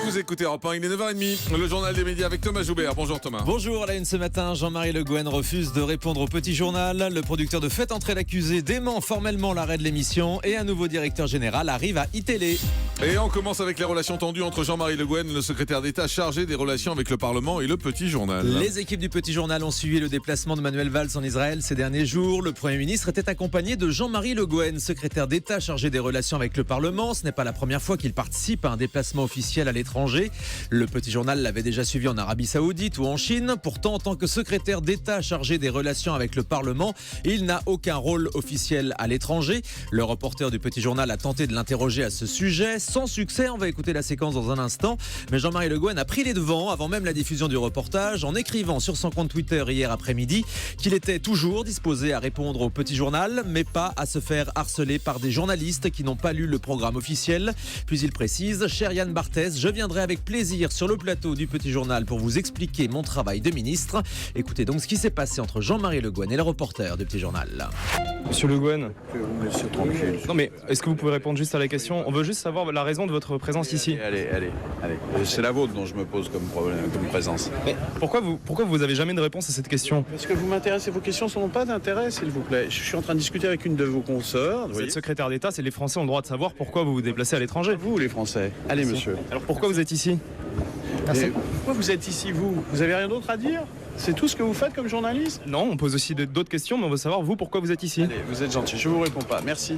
Vous écoutez Europe 1, il est 9h30, le journal des médias avec Thomas Joubert. Bonjour Thomas. Bonjour, à la une ce matin, Jean-Marie Le Guen refuse de répondre au Petit Journal. Le producteur de Faites entrer l'accusé dément formellement l'arrêt de l'émission et un nouveau directeur général arrive à iTélé. Et on commence avec les relations tendues entre Jean-Marie Le Guen, le secrétaire d'État chargé des relations avec le Parlement et le Petit Journal. Les équipes du Petit Journal ont suivi le déplacement de Manuel Valls en Israël ces derniers jours. Le Premier ministre était accompagné de Jean-Marie Le Guen, secrétaire d'État chargé des relations avec le Parlement. Ce n'est pas la première fois qu'il participe à un déplacement officiel à l'étranger. Le Petit Journal l'avait déjà suivi en Arabie Saoudite ou en Chine. Pourtant, en tant que secrétaire d'État chargé des relations avec le Parlement, il n'a aucun rôle officiel à l'étranger. Le reporter du Petit Journal a tenté de l'interroger à ce sujet. Sans succès, on va écouter la séquence dans un instant. Mais Jean-Marie Le Guen a pris les devants avant même la diffusion du reportage en écrivant sur son compte Twitter hier après-midi qu'il était toujours disposé à répondre au Petit Journal, mais pas à se faire harceler par des journalistes qui n'ont pas lu le programme officiel. Puis il précise: cher Yann Barthès, je viendrai avec plaisir sur le plateau du Petit Journal pour vous expliquer mon travail de ministre. Écoutez donc ce qui s'est passé entre Jean-Marie Le Guen et le reporter du Petit Journal. Monsieur Le Guen, Monsieur tranquille. non mais est-ce que vous pouvez répondre juste à la question? On veut juste savoir la raison de votre présence ici. Allez. C'est la vôtre dont je me pose comme problème, comme présence. Mais pourquoi vous avez jamais de réponse à cette question? Parce que vous m'intéressez, vos questions n'ont pas d'intérêt, s'il vous plaît. Je suis en train de discuter avec une de vos consoeurs. Vous êtes secrétaire d'État, c'est les Français ont le droit de savoir pourquoi vous vous déplacez à l'étranger. Vous, les Français. Allez, monsieur. Alors pourquoi vous êtes ici? Et pourquoi vous êtes ici, vous? Vous avez rien d'autre à dire? C'est tout ce que vous faites comme journaliste? Non, on pose aussi d'autres questions, mais on veut savoir vous pourquoi vous êtes ici. Allez, vous êtes gentil, je vous réponds pas. Merci.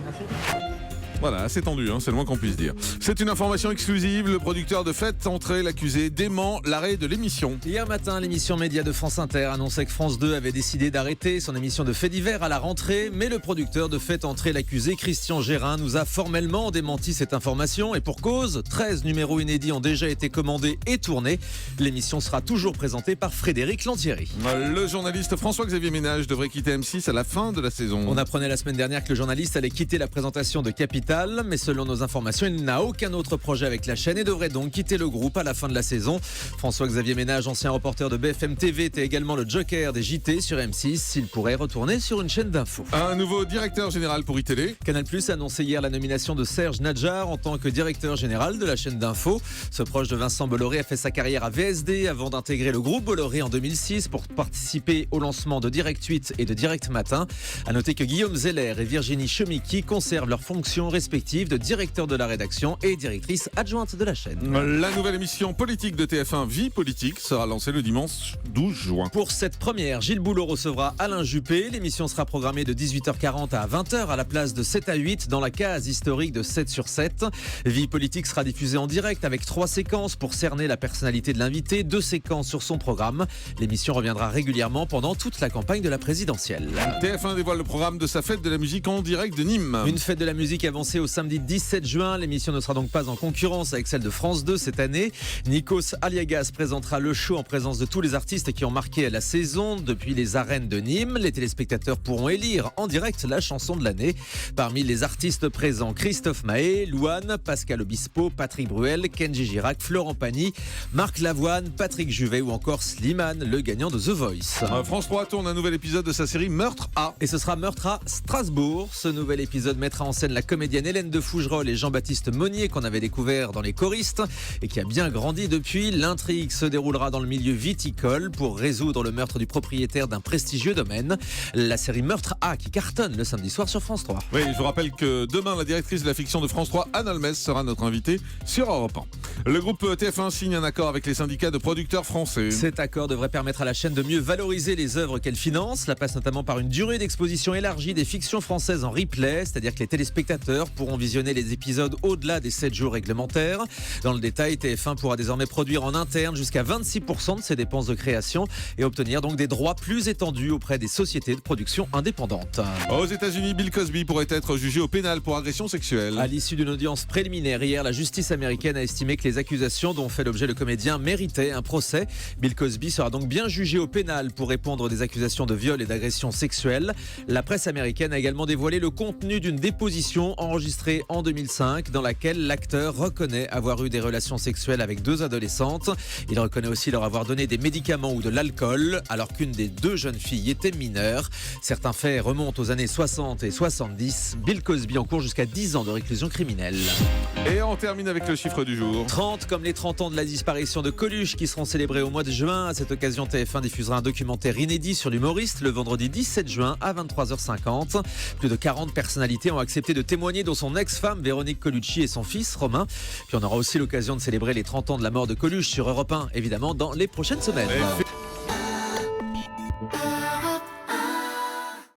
Voilà, assez tendu, c'est le moins qu'on puisse dire. C'est une information exclusive. Le producteur de Faites entrer l'accusé dément l'arrêt de l'émission. Hier matin, l'émission Média de France Inter annonçait que France 2 avait décidé d'arrêter son émission de faits divers à la rentrée, mais le producteur de Faites entrer l'accusé, Christian Gérin, nous a formellement démenti cette information et pour cause, 13 numéros inédits ont déjà été commandés et tournés. L'émission sera toujours présentée par Frédéric Lantieri. Le journaliste François-Xavier Ménage devrait quitter M6 à la fin de la saison. On apprenait la semaine dernière que le journaliste allait quitter la présentation de Capital, mais selon nos informations, il n'a aucun autre projet avec la chaîne et devrait donc quitter le groupe à la fin de la saison. François-Xavier Ménage, ancien reporter de BFM TV, était également le joker des JT sur M6. Il pourrait retourner sur une chaîne d'infos. Un nouveau directeur général pour iTélé. Canal+ a annoncé hier la nomination de Serge Nadjar en tant que directeur général de la chaîne d'infos. Ce proche de Vincent Bolloré a fait sa carrière à VSD avant d'intégrer le groupe Bolloré en 2006 pour participer au lancement de Direct 8 et de Direct Matin. A noter que Guillaume Zeller et Virginie Chomiki conservent leurs fonctions respectives de directeur de la rédaction et directrice adjointe de la chaîne. La nouvelle émission politique de TF1 Vie Politique sera lancée le dimanche 12 juin. Pour cette première, Gilles Boulot recevra Alain Juppé. L'émission sera programmée de 18h40 à 20h à la place de 7 à 8 dans la case historique de 7 sur 7. Vie Politique sera diffusée en direct avec 3 séquences pour cerner la personnalité de l'invité, 2 séquences sur son programme. L'émission reviendra régulièrement pendant toute la campagne de la présidentielle. TF1 dévoile le programme de sa fête de la musique en direct de Nîmes. Une fête de la musique avancée au samedi 17 juin. L'émission ne sera donc pas en concurrence avec celle de France 2 cette année. Nikos Aliagas présentera le show en présence de tous les artistes qui ont marqué la saison depuis les arènes de Nîmes. Les téléspectateurs pourront élire en direct la chanson de l'année. Parmi les artistes présents, Christophe Maé, Louane, Pascal Obispo, Patrick Bruel, Kenji Girac, Florent Pagny, Marc Lavoine, Patrick Juvet ou encore Slimane, le gagnant de The Voice. France 3 tourne un nouvel épisode de sa série Meurtre à. Et ce sera Meurtre à Strasbourg. Ce nouvel épisode mettra en scène la comédienne Hélène de Fougerolles et Jean-Baptiste Monnier qu'on avait découvert dans Les Choristes et qui a bien grandi depuis. L'intrigue se déroulera dans le milieu viticole pour résoudre le meurtre du propriétaire d'un prestigieux domaine. La série Meurtre A qui cartonne le samedi soir sur France 3. Oui, je vous rappelle que demain, la directrice de la fiction de France 3, Anne Almès, sera notre invitée sur Europe 1. Le groupe TF1 signe un accord avec les syndicats de producteurs français. Cet accord devrait permettre à la chaîne de mieux valoriser les œuvres qu'elle finance. Cela passe notamment par une durée d'exposition élargie des fictions françaises en replay, c'est-à-dire que les téléspectateurs pourront visionner les épisodes au-delà des 7 jours réglementaires. Dans le détail, TF1 pourra désormais produire en interne jusqu'à 26% de ses dépenses de création et obtenir donc des droits plus étendus auprès des sociétés de production indépendantes. Aux États-Unis, Bill Cosby pourrait être jugé au pénal pour agression sexuelle. À l'issue d'une audience préliminaire hier, la justice américaine a estimé que les accusations dont fait l'objet le comédien méritaient un procès. Bill Cosby sera donc bien jugé au pénal pour répondre des accusations de viol et d'agression sexuelle. La presse américaine a également dévoilé le contenu d'une déposition enregistrée enregistrée en 2005 dans laquelle l'acteur reconnaît avoir eu des relations sexuelles avec 2 adolescentes. Il reconnaît aussi leur avoir donné des médicaments ou de l'alcool alors qu'une des 2 jeunes filles était mineure. Certains faits remontent aux années 60 et 70. Bill Cosby encourt jusqu'à 10 ans de réclusion criminelle. Et on termine avec le chiffre du jour. 30 comme les 30 ans de la disparition de Coluche qui seront célébrés au mois de juin. À cette occasion, TF1 diffusera un documentaire inédit sur l'humoriste le vendredi 17 juin à 23h50. Plus de 40 personnalités ont accepté de témoigner, dont son ex-femme Véronique Colucci et son fils Romain. Puis on aura aussi l'occasion de célébrer les 30 ans de la mort de Coluche sur Europe 1, évidemment, dans les prochaines semaines.